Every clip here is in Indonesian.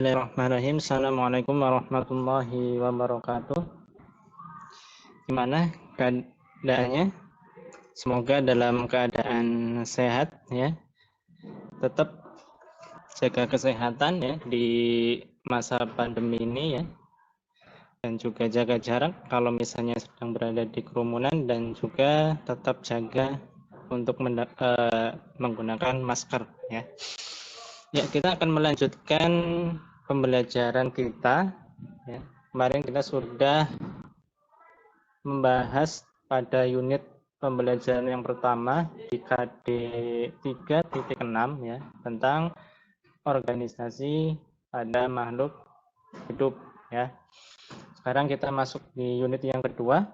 Bismillahirrahmanirrahim. Assalamualaikum warahmatullahi wabarakatuh. Gimana keadaannya? Semoga dalam keadaan sehat ya. Tetap jaga kesehatan ya di masa pandemi ini ya. Dan juga jaga jarak kalau misalnya sedang berada di kerumunan, dan juga tetap jaga untuk menggunakan masker ya. Ya, kita akan melanjutkan pembelajaran kita ya. Kemarin kita sudah membahas pada unit pembelajaran yang pertama di KD 3.6 ya, tentang organisasi pada makhluk hidup ya. Sekarang kita masuk di unit yang kedua.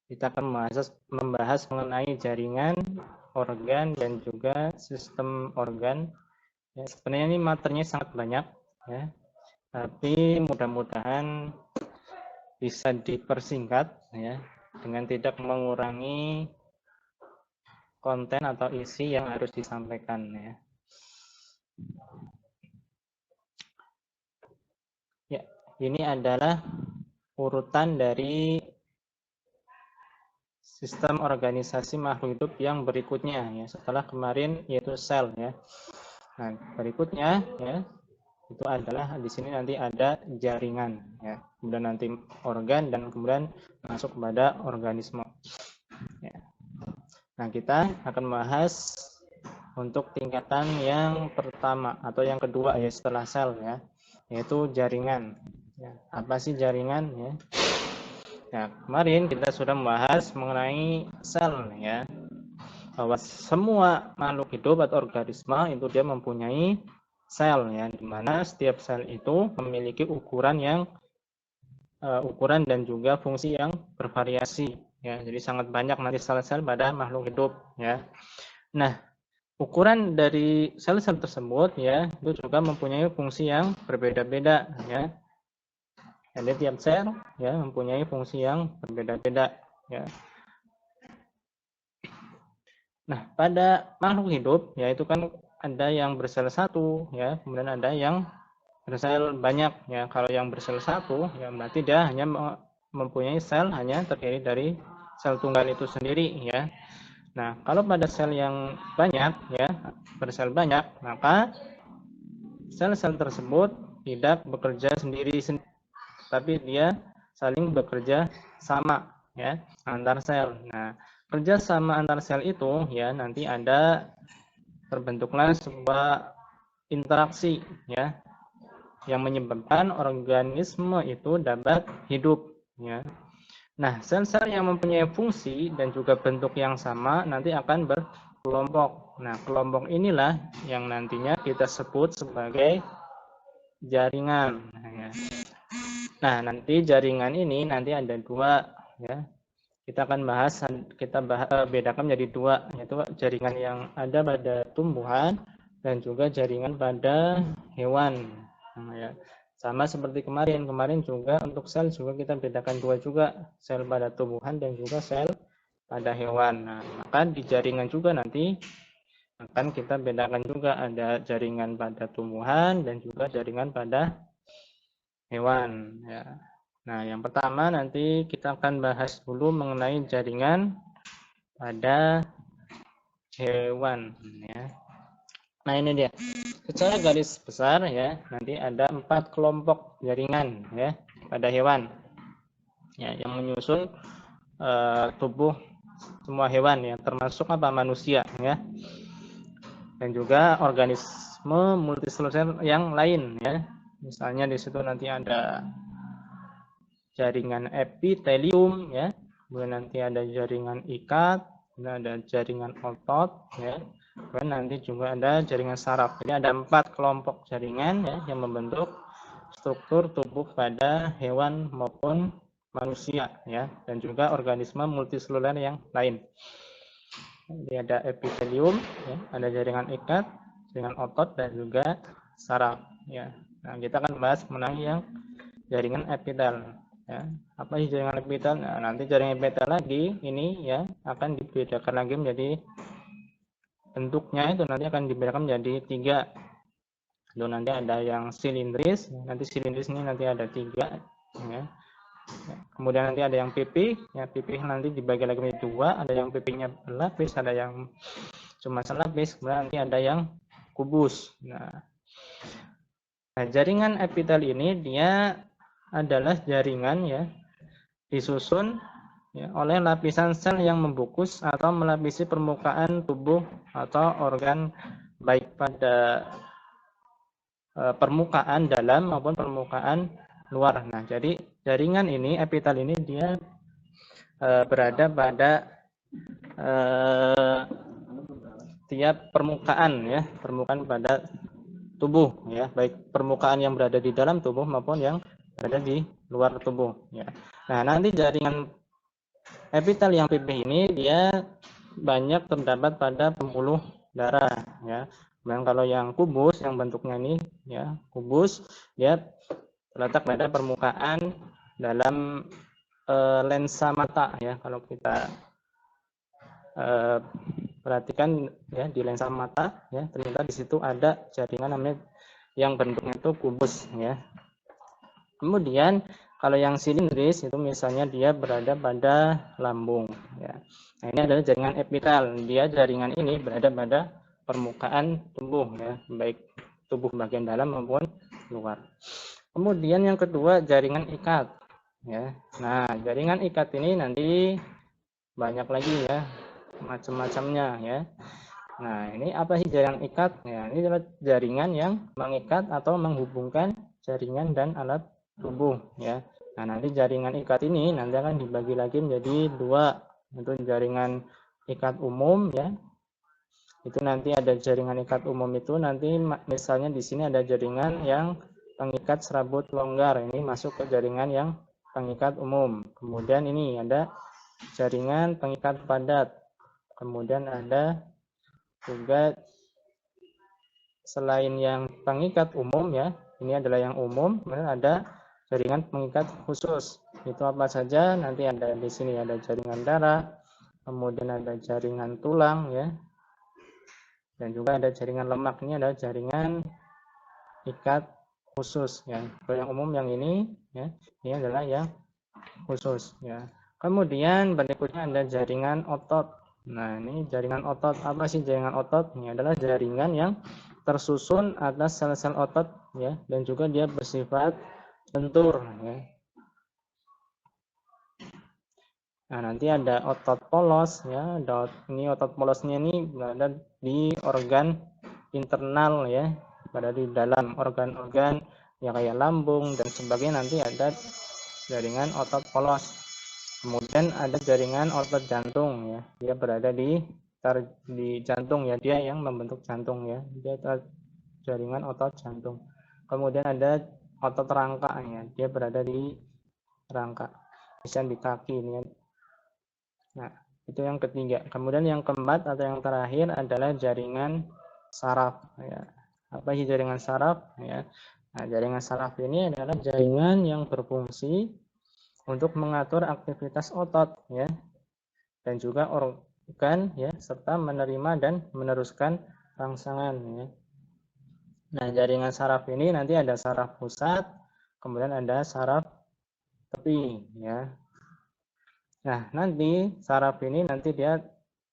Kita akan membahas mengenai jaringan, organ, dan juga sistem organ. Ya, sebenarnya ini materinya sangat banyak ya, tapi mudah-mudahan bisa dipersingkat ya, dengan tidak mengurangi konten atau isi yang harus disampaikan ya. Ya, ini adalah urutan dari sistem organisasi makhluk hidup yang berikutnya ya, setelah kemarin yaitu sel ya. Nah, berikutnya ya, itu adalah di sini nanti ada jaringan ya, kemudian nanti organ, dan kemudian masuk kepada organisme ya. Nah, kita akan bahas untuk tingkatan yang pertama atau yang kedua ya setelah sel ya, yaitu jaringan ya. Apa sih jaringan ya? Nah, kemarin kita sudah membahas mengenai sel ya, bahwa semua makhluk hidup atau organisme itu dia mempunyai sel ya, di mana setiap sel itu memiliki ukuran dan juga fungsi yang bervariasi ya. Jadi sangat banyak nanti sel-sel pada makhluk hidup ya. Nah, ukuran dari sel-sel tersebut ya itu juga mempunyai fungsi yang berbeda-beda ya. Jadi tiap sel ya mempunyai fungsi yang berbeda-beda ya. Nah, pada makhluk hidup ya itu kan ada yang bersel satu ya, kemudian ada yang bersel banyak ya. Kalau yang bersel satu ya berarti dia hanya mempunyai sel hanya terdiri dari sel tunggal itu sendiri ya. Nah, kalau pada sel yang banyak ya, bersel banyak, maka sel-sel tersebut tidak bekerja sendiri, tapi dia saling bekerja sama ya antar sel. Nah, kerja sama antar sel itu ya nanti ada terbentuklah sebuah interaksi ya yang menyebabkan organisme itu dapat hidup ya. Nah, sel-sel yang mempunyai fungsi dan juga bentuk yang sama nanti akan berkelompok. Nah, kelompok inilah yang nantinya kita sebut sebagai jaringan. Nah, nanti jaringan ini nanti ada dua ya. Kita akan bedakan menjadi dua, yaitu jaringan yang ada pada tumbuhan dan juga jaringan pada hewan. Nah, ya. Sama seperti kemarin juga untuk sel juga kita bedakan dua juga, sel pada tumbuhan dan juga sel pada hewan. Nah, maka di jaringan juga nanti akan kita bedakan juga, ada jaringan pada tumbuhan dan juga jaringan pada hewan ya. Nah, yang pertama nanti kita akan bahas dulu mengenai jaringan pada hewan ya. Nah, ini dia. Secara garis besar ya, nanti ada 4 kelompok jaringan ya pada hewan. Ya, yang menyusun tubuh semua hewan ya, termasuk manusia ya. Dan juga organisme multiseluler yang lain ya. Misalnya di situ nanti ada jaringan epitelium ya, kemudian nanti ada jaringan ikat, kemudian ada jaringan otot ya, kemudian nanti juga ada jaringan saraf. Jadi ada 4 kelompok jaringan ya yang membentuk struktur tubuh pada hewan maupun manusia ya, dan juga organisme multiseluler yang lain. Jadi ada epitelium ya, ada jaringan ikat, jaringan otot, dan juga saraf ya. Nah, kita akan bahas mengenai yang jaringan epitel ya. Apa sih jaringan epitel? Nah, nanti jaringan epitel lagi ini ya akan dibedakan lagi menjadi bentuknya, itu nanti akan dibedakan menjadi 3 Lalu nanti ada yang silindris, nanti silindris ini nanti ada 3 ya. Kemudian nanti ada yang pipih, ya pipih nanti dibagi lagi menjadi 2, ada yang pipihnya berlapis, ada yang cuma selapis, kemudian nanti ada yang kubus. Nah, jaringan epitel ini dia adalah jaringan ya disusun ya, oleh lapisan sel yang membungkus atau melapisi permukaan tubuh atau organ baik pada permukaan dalam maupun permukaan luar. Nah, jadi jaringan ini, epitel ini dia berada pada tiap permukaan ya, permukaan pada tubuh ya, baik permukaan yang berada di dalam tubuh maupun yang berada di luar tubuh ya. Nah, nanti jaringan epitel yang pipih ini dia banyak terdapat pada pembuluh darah ya. Dan kalau yang kubus yang bentuknya ini ya, kubus dia terletak pada permukaan dalam lensa mata ya. Kalau kita perhatikan ya di lensa mata ya, ternyata di situ ada jaringan namanya yang bentuknya itu kubus ya. Kemudian kalau yang silindris itu misalnya dia berada pada lambung ya. Nah, ini adalah jaringan epitel. Dia jaringan ini berada pada permukaan tubuh ya, baik tubuh bagian dalam maupun luar. Kemudian yang kedua jaringan ikat ya. Nah, jaringan ikat ini nanti banyak lagi ya, macam-macamnya ya. Nah, ini apa sih jaringan ikat? Ya, ini adalah jaringan yang mengikat atau menghubungkan jaringan dan alat tubuh ya. Nah, nanti jaringan ikat ini nanti akan dibagi lagi menjadi 2. Itu jaringan ikat umum ya. Itu nanti ada jaringan ikat umum itu nanti misalnya di sini ada jaringan yang pengikat serabut longgar. Ini masuk ke jaringan yang pengikat umum. Kemudian ini ada jaringan pengikat padat. Kemudian ada juga selain yang pengikat umum ya, ini adalah yang umum, kemudian ada jaringan pengikat khusus. Itu apa saja? Nanti ada di sini ada jaringan darah, kemudian ada jaringan tulang ya. Dan juga ada jaringan lemak. Ini adalah jaringan ikat khusus ya. Kalau yang umum yang ini ya, ini adalah yang khusus ya. Kemudian berikutnya ada jaringan otot. Nah, ini jaringan otot. Apa sih jaringan otot? Ini adalah jaringan yang tersusun atas sel-sel otot ya, dan juga dia bersifat lentur ya. Nah, nanti ada otot polos ya. Ini otot polosnya ini berada di organ internal ya, berada di dalam organ-organ yang kayak lambung dan sebagainya. Nanti ada jaringan otot polos. Kemudian ada jaringan otot jantung ya, dia berada di jantung ya, dia yang membentuk jantung ya, dia jaringan otot jantung. Kemudian ada otot rangka ya, dia berada di rangka, misalnya di kaki ini ya. Nah, itu yang ketiga. Kemudian yang keempat atau yang terakhir adalah jaringan saraf ya. Apa sih jaringan saraf ya? Nah, jaringan saraf ini adalah jaringan yang berfungsi untuk mengatur aktivitas otot ya, dan juga organ ya, serta menerima dan meneruskan rangsangan ya. Nah, jaringan saraf ini nanti ada saraf pusat, kemudian ada saraf tepi ya. Nah, nanti saraf ini nanti dia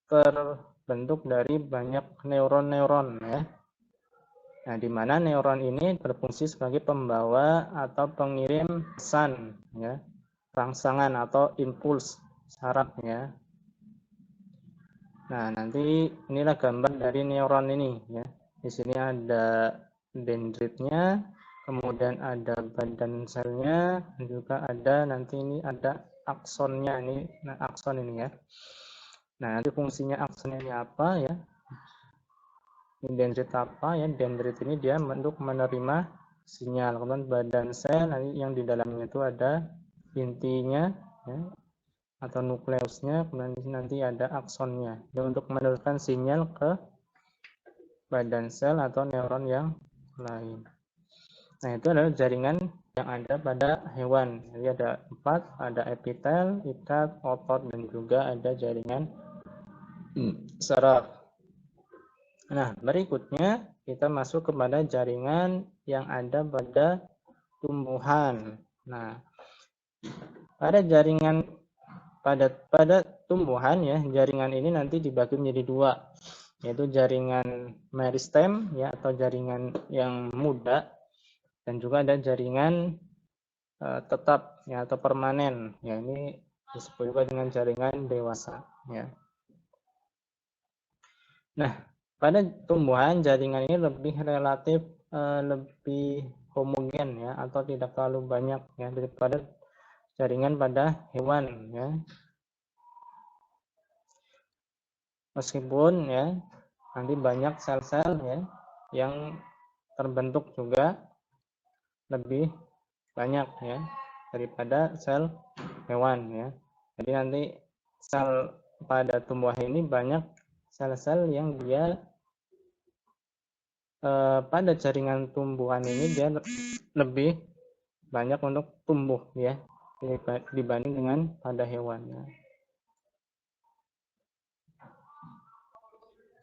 terbentuk dari banyak neuron-neuron ya. Nah, di mana neuron ini berfungsi sebagai pembawa atau pengirim pesan ya, rangsangan atau impuls saraf ya. Nah, nanti inilah gambar dari neuron ini ya. Di sini ada dendritnya, kemudian ada badan selnya, juga ada nanti ini ada aksonnya ini. Nah, akson ini ya. Nah, nanti fungsinya akson ini apa ya? Ini dendrit apa ya? Dendrit ini dia untuk menerima sinyal. Kemudian badan sel nanti yang di dalamnya itu ada intinya ya, atau nukleusnya, kemudian nanti ada aksonnya untuk meneruskan sinyal ke badan sel atau neuron yang lain. Nah, itu adalah jaringan yang ada pada hewan. Jadi ada 4, ada epitel, ikat, otot, dan juga ada jaringan saraf. Nah, berikutnya kita masuk kepada jaringan yang ada pada tumbuhan. Nah, pada jaringan pada tumbuhan ya, jaringan ini nanti dibagi menjadi dua, yaitu jaringan meristem ya atau jaringan yang muda, dan juga ada jaringan tetap ya atau permanen. Ya, ini disebut juga dengan jaringan dewasa ya. Nah, pada tumbuhan jaringan ini lebih relatif lebih homogen ya atau tidak terlalu banyak ya daripada jaringan pada hewan ya. Meskipun ya nanti banyak sel-sel ya yang terbentuk juga lebih banyak ya daripada sel hewan ya. Jadi nanti sel pada tumbuhan ini banyak sel-sel yang dia pada jaringan tumbuhan ini dia lebih banyak untuk tumbuh ya dibanding dengan pada hewan ya.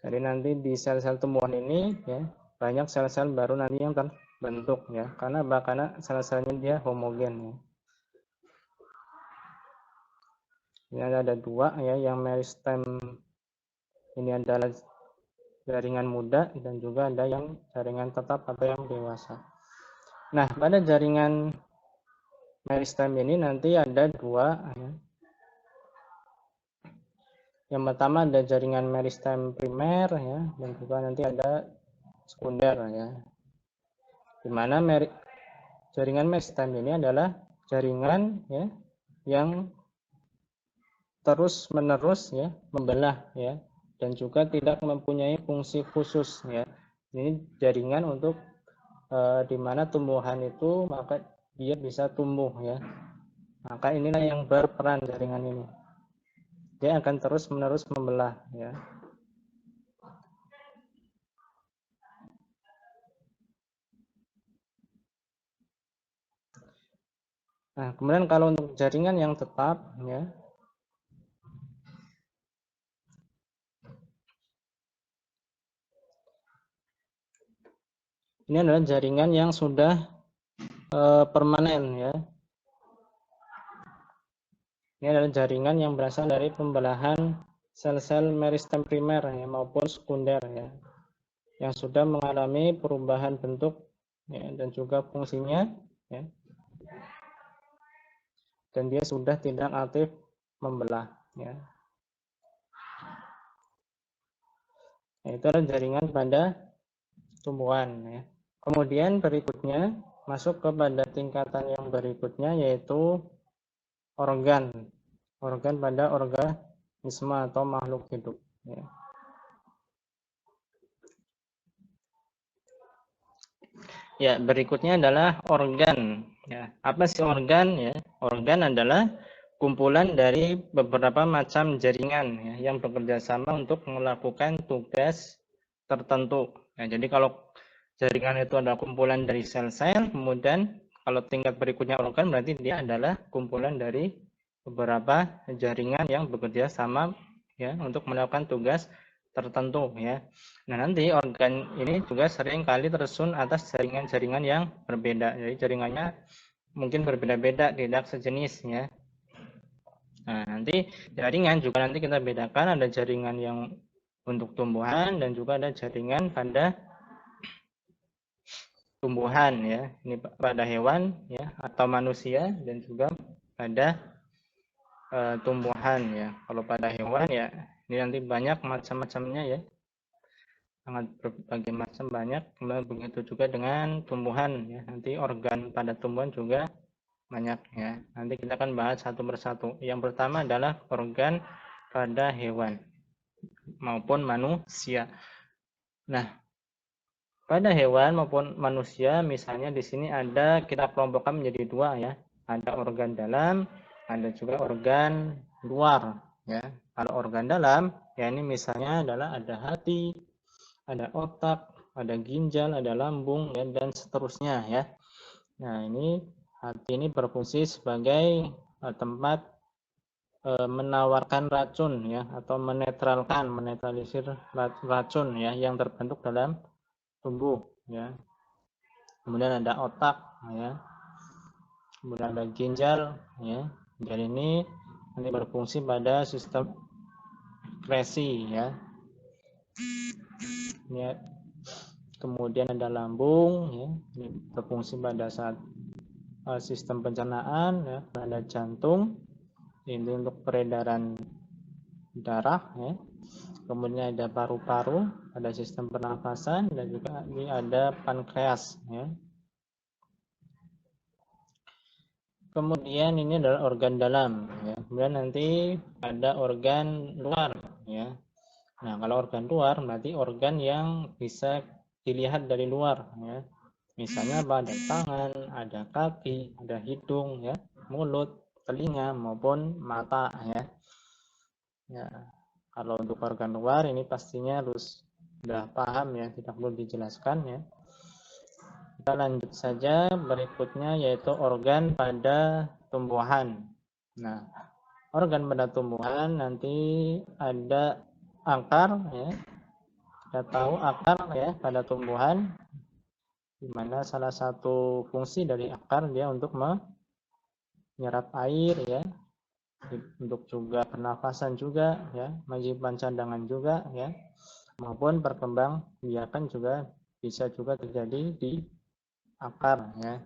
Jadi nanti di sel-sel tumbuhan ini ya banyak sel-sel baru nanti yang terbentuk ya karena sel-selnya dia homogen ya. Ini ada dua ya, yang meristem ini adalah jaringan muda dan juga ada yang jaringan tetap atau yang dewasa. Nah, pada jaringan meristem ini nanti ada dua ya. Yang pertama ada jaringan meristem primer ya, dan juga nanti ada sekunder ya. Di mana jaringan meristem ini adalah jaringan ya yang terus-menerus ya membelah ya dan juga tidak mempunyai fungsi khusus ya. Ini jaringan untuk di mana tumbuhan itu maka dia bisa tumbuh ya. Maka inilah yang berperan jaringan ini. Dia akan terus-menerus membelah ya. Nah, kemudian kalau untuk jaringan yang tetap ya, ini adalah jaringan yang sudah permanen ya. Ini adalah jaringan yang berasal dari pembelahan sel-sel meristem primer ya, maupun sekunder ya, yang sudah mengalami perubahan bentuk ya, dan juga fungsinya ya, dan dia sudah tidak aktif membelah ya. Nah, itu adalah jaringan pada tumbuhan ya. Kemudian berikutnya masuk kepada tingkatan yang berikutnya yaitu organ pada organisme atau makhluk hidup ya. Ya, berikutnya adalah organ ya. Apa sih organ ya? Organ adalah kumpulan dari beberapa macam jaringan ya, yang bekerja sama untuk melakukan tugas tertentu. Nah, jadi kalau jaringan itu adalah kumpulan dari sel-sel, kemudian kalau tingkat berikutnya organ berarti dia adalah kumpulan dari beberapa jaringan yang bekerja sama ya untuk melakukan tugas tertentu ya. Nah, nanti organ ini juga sering kali tersusun atas jaringan-jaringan yang berbeda. Jadi jaringannya mungkin berbeda-beda, tidak sejenis ya. Nah, nanti jaringan juga nanti kita bedakan, ada jaringan yang untuk tumbuhan dan juga ada jaringan pada tumbuhan ya. Ini pada hewan ya atau manusia dan juga pada tumbuhan ya. Kalau pada hewan ya ini nanti banyak macam-macamnya ya. Sangat berbagai macam banyak. Kemudian begitu juga dengan tumbuhan ya. Nanti organ pada tumbuhan juga banyak ya. Nanti kita akan bahas satu persatu. Yang pertama adalah organ pada hewan maupun manusia. Nah, pada hewan maupun manusia, misalnya di sini ada kita kelompokkan menjadi dua ya. Ada organ dalam, ada juga organ luar ya. Kalau organ dalam, ya ini misalnya adalah ada hati, ada otak, ada ginjal, ada lambung ya, dan seterusnya ya. Nah, ini hati ini berfungsi sebagai tempat menawarkan racun ya atau menetralisir racun ya yang terbentuk dalam tubuh ya. Kemudian ada otak ya. Kemudian ada ginjal ya. Ginjal ini berfungsi pada sistem ekskresi ya. Ya. Kemudian ada lambung ya. Ini berfungsi pada saat sistem pencernaan ya. Ada jantung ini untuk peredaran darah ya. Kemudian ada paru-paru, ada sistem pernafasan, dan juga ini ada pankreas ya. Kemudian ini adalah organ dalam ya. Kemudian nanti ada organ luar ya. Nah, kalau organ luar berarti organ yang bisa dilihat dari luar ya. Misalnya ada tangan, ada kaki, ada hidung ya, mulut, telinga maupun mata ya. Ya. Kalau untuk organ luar ini pastinya harus sudah paham ya, tidak perlu dijelaskan ya. Kita lanjut saja berikutnya yaitu organ pada tumbuhan. Nah, organ pada tumbuhan nanti ada akar ya. Kita tahu akar ya pada tumbuhan, di mana salah satu fungsi dari akar dia untuk menyerap air ya, untuk juga pernafasan juga ya, menyimpan cadangan juga ya, maupun perkembangbiakan juga bisa juga terjadi di akar ya.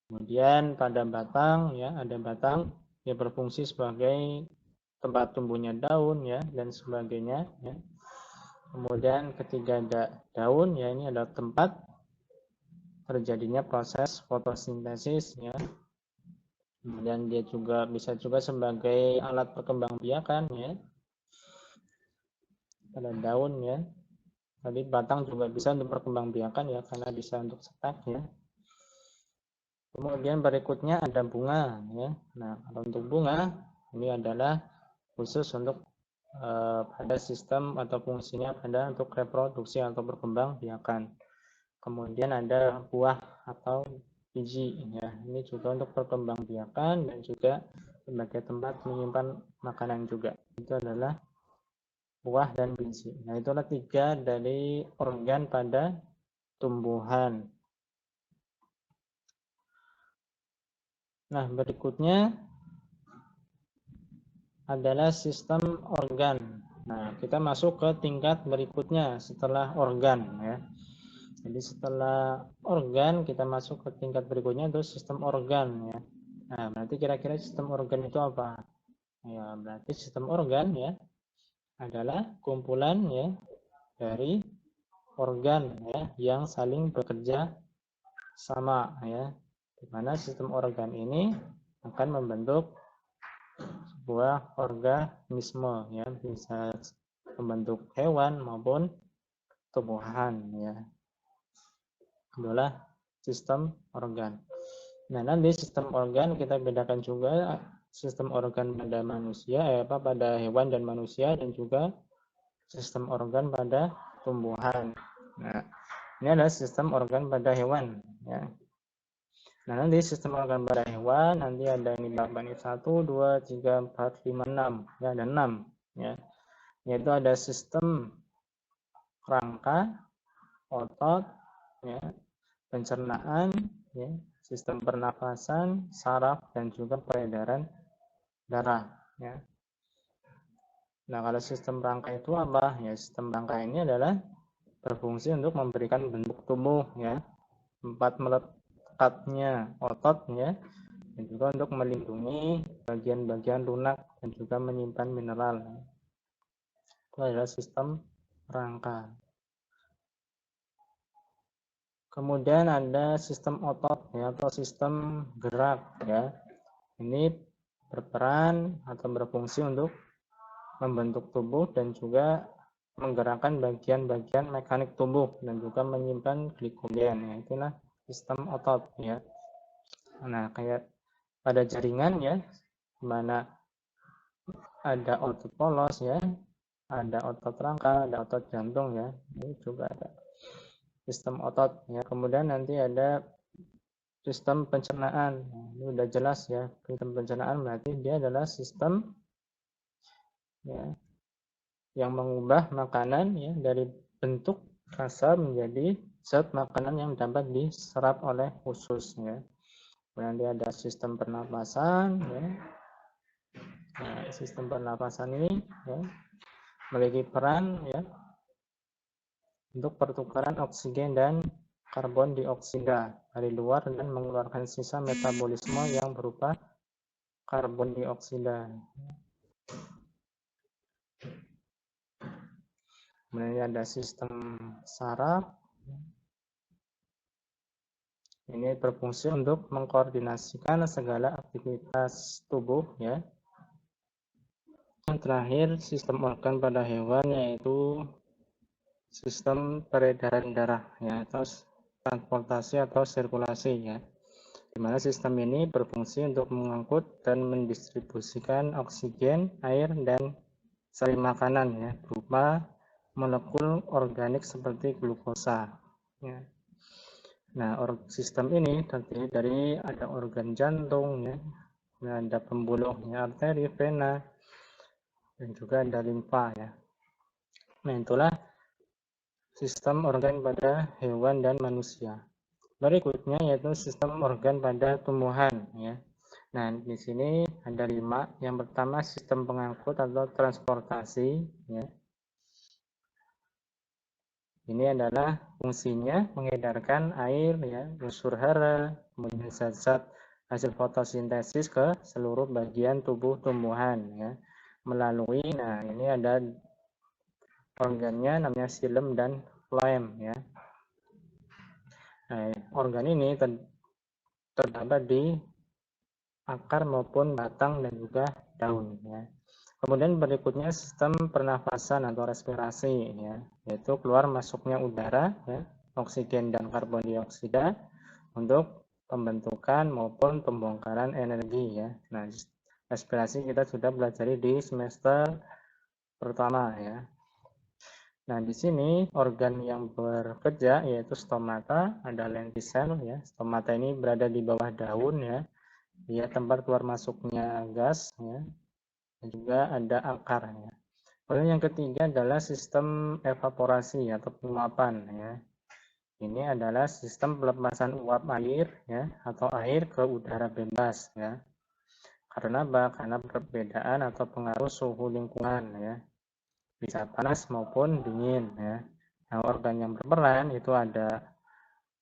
Kemudian pada batang ya, ada batang yang berfungsi sebagai tempat tumbuhnya daun ya dan sebagainya ya. Kemudian ketiga ada daun ya, ini adalah tempat terjadinya proses fotosintesis ya. Kemudian dia juga bisa juga sebagai alat perkembangbiakan ya. Pada daun ya. Tadi batang juga bisa untuk perkembangbiakan ya, karena bisa untuk setak ya. Kemudian berikutnya ada bunga ya. Nah, kalau untuk bunga ini adalah khusus untuk pada sistem atau fungsinya pada untuk reproduksi atau perkembangbiakan. Kemudian ada buah atau biji ya. Ini juga untuk perkembangbiakan dan juga sebagai tempat menyimpan makanan juga. Itu adalah buah dan biji. Nah, itulah 3 dari organ pada tumbuhan. Nah, berikutnya adalah sistem organ. Nah, kita masuk ke tingkat berikutnya setelah organ ya. Jadi setelah organ kita masuk ke tingkat berikutnya itu sistem organ ya. Nah, berarti kira-kira sistem organ itu apa? Ya, berarti sistem organ ya adalah kumpulan ya dari organ ya yang saling bekerja sama ya. Di mana sistem organ ini akan membentuk sebuah organisme ya, bisa membentuk hewan maupun tumbuhan ya. Itulah sistem organ. Nah, nanti sistem organ kita bedakan juga sistem organ pada manusia, pada hewan dan manusia, dan juga sistem organ pada tumbuhan. Nah, ini adalah sistem organ pada hewan. Ya. Nah, nanti sistem organ pada hewan nanti ada ini bapak 1, 2, 3, 4, 5, 6. Ya, ada 6. Ya. Yaitu ada sistem rangka, otot, ya, pencernaan, ya, sistem pernafasan, saraf, dan juga peredaran darah. Ya. Nah, kalau sistem rangka itu apa? Ya, sistem rangka ini adalah berfungsi untuk memberikan bentuk tubuh, ya, tempat melekatnya otot, ya, dan juga untuk melindungi bagian-bagian lunak dan juga menyimpan mineral. Itu adalah sistem rangka. Kemudian ada sistem otot ya, atau sistem gerak ya. Ini berperan atau berfungsi untuk membentuk tubuh dan juga menggerakkan bagian-bagian mekanik tubuh dan juga menyimpan glikogen ya. Itulah sistem otot ya. Nah, kayak pada jaringan ya, di mana ada otot polos ya, ada otot rangka, ada otot jantung ya. Ini juga ada sistem otot ya. Kemudian nanti ada sistem pencernaan. Ini udah jelas ya, sistem pencernaan berarti dia adalah sistem ya yang mengubah makanan ya dari bentuk kasar menjadi zat makanan yang dapat diserap oleh usus ya. Kemudian dia ada sistem pernapasan ya. Nah, sistem pernapasan ini ya, memiliki peran ya untuk pertukaran oksigen dan karbon dioksida dari luar dan mengeluarkan sisa metabolisme yang berupa karbon dioksida. Kemudian ada sistem saraf. Ini berfungsi untuk mengkoordinasikan segala aktivitas tubuh ya. Yang terakhir sistem organ pada hewan yaitu sistem peredaran darah ya, atau transportasi atau sirkulasi ya. Di mana sistem ini berfungsi untuk mengangkut dan mendistribusikan oksigen, air, dan sari makanan ya, berupa molekul organik seperti glukosa. Ya. Nah, sistem ini terdiri dari ada organ jantung, ya, ada pembuluhnya arteri, vena, dan juga ada limfa ya. Nah, itulah sistem organ pada hewan dan manusia. Berikutnya yaitu sistem organ pada tumbuhan ya. Nah, di sini ada 5. Yang pertama sistem pengangkut atau transportasi ya. Ini adalah fungsinya mengedarkan air ya, unsur hara, kemudian zat-zat hasil fotosintesis ke seluruh bagian tubuh tumbuhan ya. Melalui ini ada organnya namanya xilem dan phloem ya. Nah, organ ini terdapat di akar maupun batang dan juga daun ya. Kemudian berikutnya sistem pernafasan atau respirasi ya, yaitu keluar masuknya udara ya, oksigen dan karbon dioksida untuk pembentukan maupun pembongkaran energi ya. Nah, respirasi kita sudah belajar di semester pertama ya. Nah, di sini organ yang bekerja yaitu stomata, ada lentisel ya. Stomata ini berada di bawah daun ya. Dia tempat keluar masuknya gas ya. Dan juga ada akarnya. Kemudian yang ketiga adalah sistem evaporasi atau penguapan ya. Ini adalah sistem pelepasan uap air ya atau air ke udara bebas ya. Karena apa? Karena perbedaan atau pengaruh suhu lingkungan ya. Bisa panas maupun dingin ya. Nah, organ yang berperan itu ada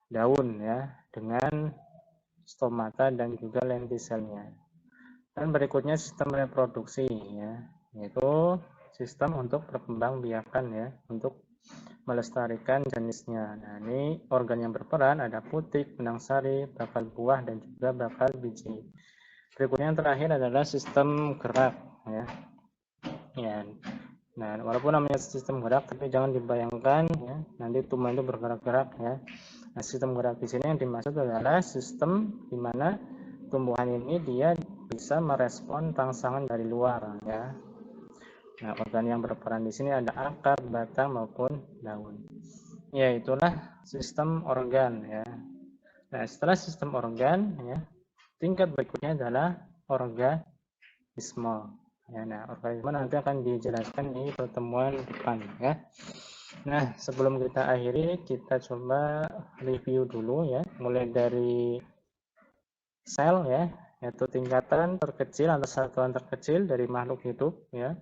daun ya dengan stomata dan juga lentiselnya. Dan berikutnya sistem reproduksi ya, yaitu sistem untuk perkembangbiakan ya, untuk melestarikan jenisnya. Nah, ini organ yang berperan ada putik, benang sari, bakal buah, dan juga bakal biji. Berikutnya yang terakhir adalah sistem gerak ya. Ya. Nah, walaupun namanya sistem gerak, tapi jangan dibayangkan ya, nanti tumbuhan itu bergerak-gerak ya. Nah, sistem gerak di sini yang dimaksud adalah sistem di mana tumbuhan ini dia bisa merespon rangsangan dari luar ya. Nah, organ yang berperan di sini ada akar, batang maupun daun. Ya, itulah sistem organ ya. Nah, setelah sistem organ ya, tingkat berikutnya adalah organisme. Ya, nah, organisme nanti akan dijelaskan di pertemuan depan ya. Nah, sebelum kita akhiri, kita coba review dulu ya, mulai dari sel ya, yaitu tingkatan terkecil atau satuan terkecil dari makhluk hidup ya.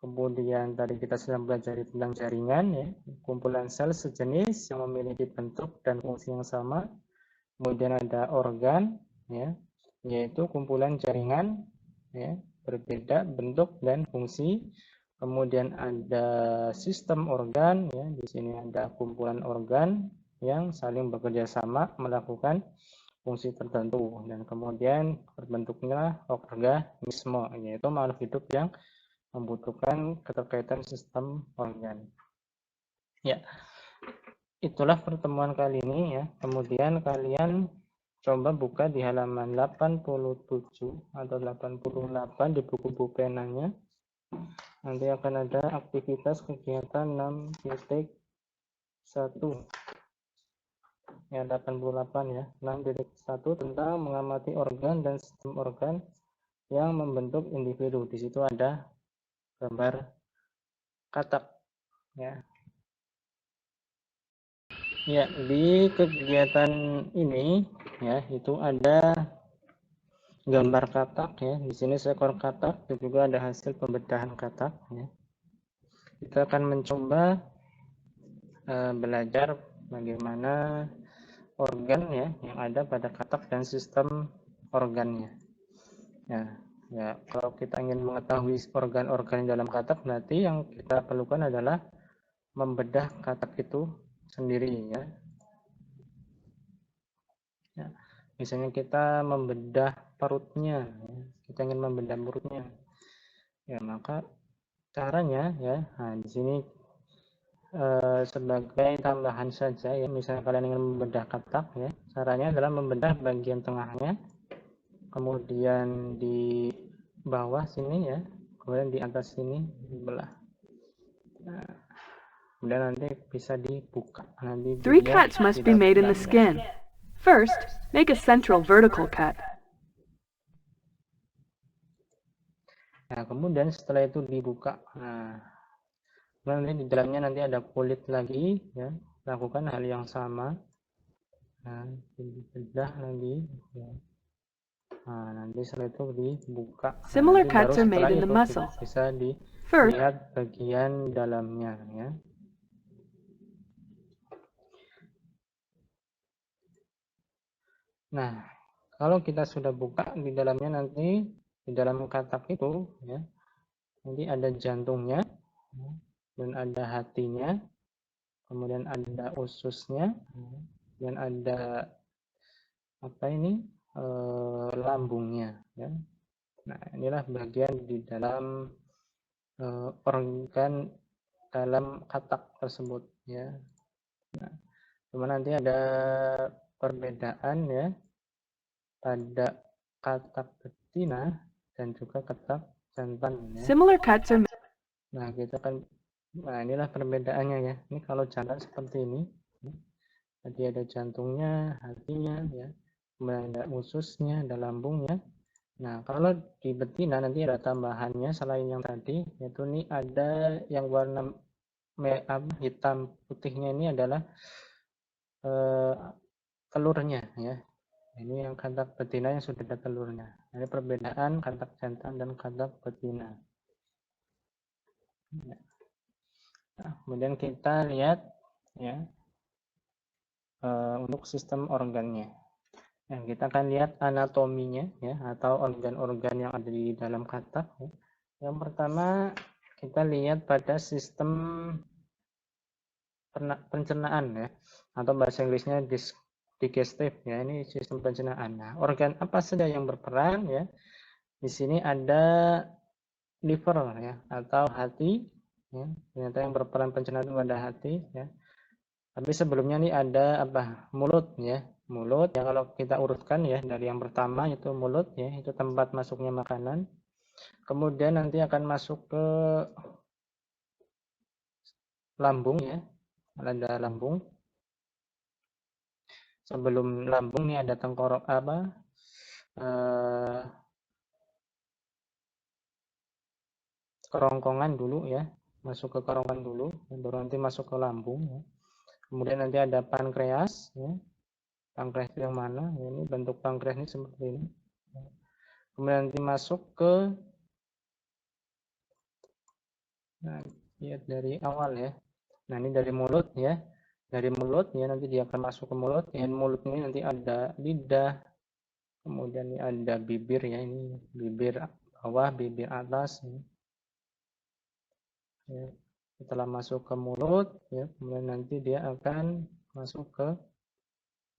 Kemudian tadi kita sudah belajar tentang jaringan ya, kumpulan sel sejenis yang memiliki bentuk dan fungsi yang sama. Kemudian ada organ ya, yaitu kumpulan jaringan ya, berbeda bentuk dan fungsi. Kemudian ada sistem organ ya, di sini ada kumpulan organ yang saling bekerja sama melakukan fungsi tertentu, dan kemudian terbentuknya organisme yaitu makhluk hidup yang membutuhkan keterkaitan sistem organ. Ya, itulah pertemuan kali ini ya. Kemudian kalian coba buka di halaman 87 atau 88 di buku penanya. Nanti akan ada aktivitas kegiatan 6.1 ya, 88 ya, 6.1 tentang mengamati organ dan sistem organ yang membentuk individu. Di situ ada gambar katak ya. Ya, di kegiatan ini ya itu ada gambar katak ya. Di sini seekor katak dan juga ada hasil pembedahan katak ya. Kita akan mencoba belajar bagaimana organ ya yang ada pada katak dan sistem organnya. Ya, kalau kita ingin mengetahui organ-organ dalam katak, berarti yang kita perlukan adalah membedah katak itu sendiri ya. Ya, misalnya kita membedah perutnya, ya. Kita ingin membedah perutnya, ya maka caranya ya, nah di sini sebagai tambahan saja ya, misalnya kalian ingin membedah katak ya, caranya adalah membedah bagian tengahnya, kemudian di bawah sini ya, kemudian di atas sini dibelah. Nah, kemudian nanti bisa dibuka, nanti 3 dia cuts must be tidak made in the belanda. skin. First, make a central vertical cut. Nah, kemudian setelah itu dibuka. Nah, nanti di dalamnya nanti ada kulit lagi ya. Lakukan hal yang sama. Nah, dibedah lagi ya. Nah, nanti setelah itu dibuka. Nah, Similar nanti baru cuts are setelah made in the itu muscle. bisa First, dilihat bagian dalamnya ya. Nah, kalau kita sudah buka di dalamnya nanti di dalam katak itu ya, nanti ada jantungnya ya, dan ada hatinya, kemudian ada ususnya, dan ada apa ini lambungnya ya. Nah, inilah bagian di dalam organ dalam katak tersebut ya. Nah, cuma nanti ada perbedaan ya pada katak betina dan juga katak jantan ya. similar cuts are Nah, kita kan inilah perbedaannya ya. Ini kalau jantan seperti ini. Tadi ada jantungnya, hatinya ya. Kemudian ada ususnya, ada lambungnya. Nah, kalau di betina nanti ada tambahannya selain yang tadi, yaitu ini ada yang warna hitam putihnya ini adalah telurnya ya. Ini yang katak betina yang sudah ada telurnya. Ini perbedaan katak jantan dan katak betina. Nah, kemudian kita lihat ya untuk sistem organnya. Nah, kita akan lihat anatominya ya atau organ-organ yang ada di dalam katak. Ya. Yang pertama kita lihat pada sistem pencernaan ya atau bahasa Inggrisnya digestive ya, ini sistem pencernaan. Nah, organ apa saja yang berperan ya? Di sini ada liver ya atau hati ya. Ternyata yang berperan pencernaan itu ada hati ya. Tapi sebelumnya nih ada apa? Mulut ya. Mulut ya, kalau kita urutkan ya dari yang pertama itu mulut ya, itu tempat masuknya makanan. Kemudian nanti akan masuk ke lambung ya. Ada lambung. Sebelum lambung nih ada tengkorok apa? Kerongkongan dulu ya. Masuk ke kerongkongan dulu, baru nanti masuk ke lambung ya. Kemudian nanti ada pankreas ya. Pankreas yang mana? Ya, ini bentuk pankreas ini seperti ini. Kemudian nanti masuk ke lihat dari awal ya. Nah, ini dari mulut ya. Dari mulut ya nanti dia akan masuk ke mulut. Ya, mulut ini nanti ada lidah. Kemudian ini ada bibir ya, ini bibir bawah, bibir atas. Ya. Setelah masuk ke mulut ya, kemudian nanti dia akan masuk ke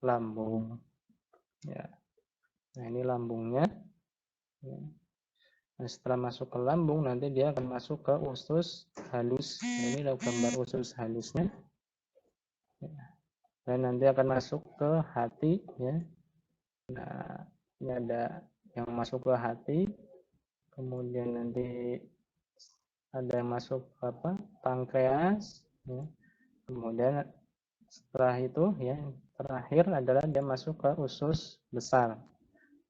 lambung. Ya. Nah, ini lambungnya. Ya. Nah, setelah masuk ke lambung nanti dia akan masuk ke usus halus. Nah, ini adalah gambar usus halusnya. Dan nanti akan masuk ke hati ya. Nah, ini ada yang masuk ke hati, kemudian nanti ada yang masuk ke apa? Pankreas ya. Kemudian setelah itu ya, terakhir adalah dia masuk ke usus besar.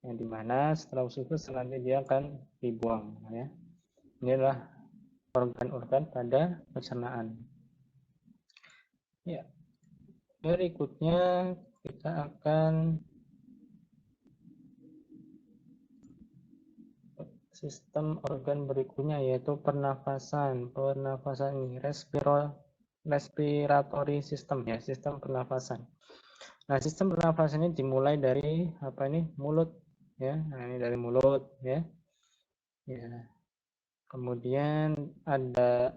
Yang dimana setelah usus besar nanti dia akan dibuang ya. Inilah organ-organ pada pencernaan. Ya. Berikutnya kita akan sistem organ berikutnya yaitu pernafasan. Pernafasan ini respiratory system ya, sistem pernafasan. Nah, sistem pernafasan ini dimulai dari apa ini? Mulut ya. Nah, ini dari mulut ya. Ya. Kemudian ada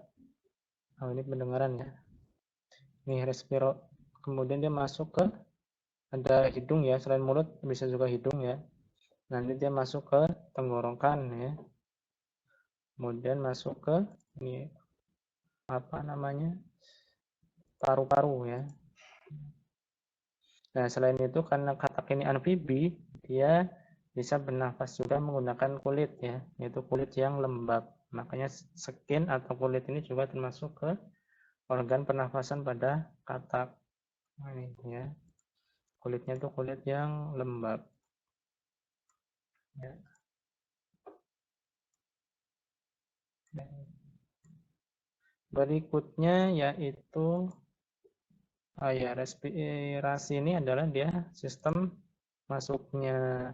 ini pendengaran ya. Ini kemudian dia masuk ke ada hidung ya, selain mulut bisa juga hidung ya. Nanti dia masuk ke tenggorokan ya. Kemudian masuk ke ini apa namanya? Paru-paru ya. Nah, selain itu karena katak ini amfibi, dia bisa bernafas juga menggunakan kulit ya, yaitu kulit yang lembab. Makanya skin atau kulit ini juga termasuk ke organ pernafasan pada katak. Nah, ini ya. Kulitnya itu kulit yang lembab. Ya. Berikutnya yaitu respirasi ini adalah dia sistem masuknya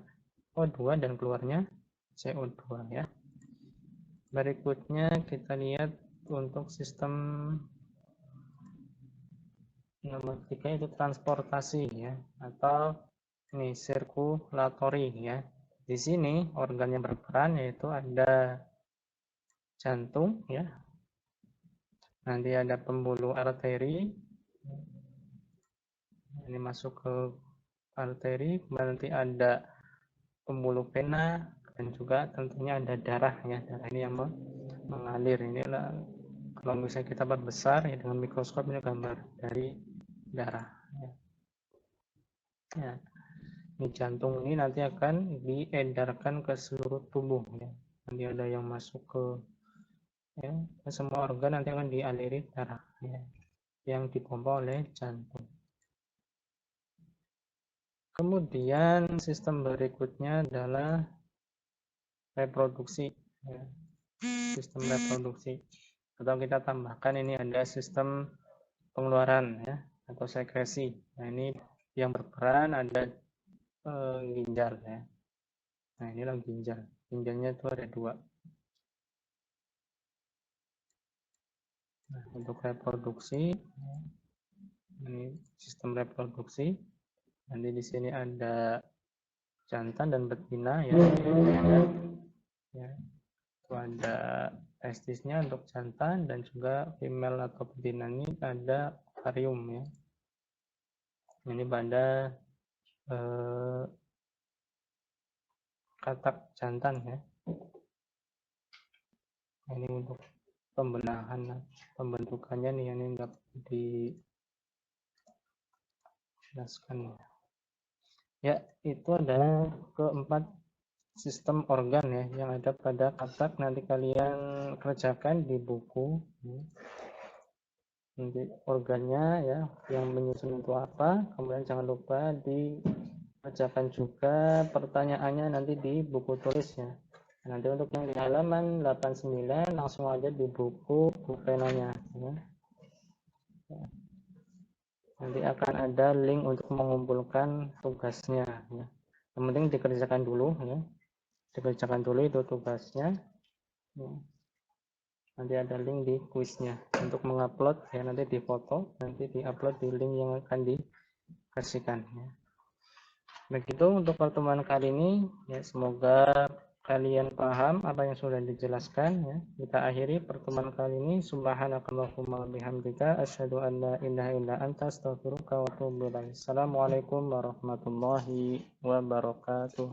O2 dan keluarnya CO2 ya. Berikutnya kita lihat untuk sistem nomor 3 itu transportasi ya, atau ini sirkulatori ya. Di sini organ yang berperan yaitu ada jantung ya. Nanti ada pembuluh arteri. Ini masuk ke arteri, nanti ada pembuluh vena dan juga tentunya ada darah ya. Darah ini yang mengalir. Inilah kalau misalnya kita perbesar ya dengan mikroskop ini gambar dari darah ya. Ya. Ini jantung ini nanti akan diedarkan ke seluruh tubuh ya. Nanti ada yang masuk ke ya, ke semua organ nanti akan dialiri darah ya, yang dipompa oleh jantung. Kemudian sistem berikutnya adalah reproduksi ya. Sistem reproduksi, atau kita tambahkan ini ada sistem pengeluaran ya, atau sekresi. Nah, ini yang berperan ada ginjal ya. Nah, inilah ginjal. Ginjalnya itu ada 2. Nah, untuk reproduksi, ini sistem reproduksi. Nanti di sini ada jantan dan betina ya. Ya. Itu ada testisnya untuk jantan dan juga female atau betina ini ada ovarium ya. Ini pada katak jantan ya. Ini untuk pembentukannya nih, ini enggak dijelaskan ya. Ya, itu adalah keempat sistem organ ya yang ada pada katak. Nanti kalian kerjakan di buku. Nanti organnya ya yang menyusun itu apa. Kemudian jangan lupa dikerjakan juga pertanyaannya nanti di buku tulis ya. Nanti untuk yang di halaman 89 langsung aja di buku penanya ya. Nanti akan ada link untuk mengumpulkan tugasnya ya. Yang penting dikerjakan dulu ya. Dikerjakan dulu itu tugasnya ya. Nanti ada link di kuisnya untuk mengupload ya, nanti difoto, nanti diupload di link yang akan dikasihkan ya. Begitu untuk pertemuan kali ini ya, semoga kalian paham apa yang sudah dijelaskan ya. Kita akhiri pertemuan kali ini. Subhanakallahumma bihamdika asyhadu an la ilaha illa anta astaghfiruka wa atubu ilaik. Assalamualaikum warahmatullahi wabarakatuh.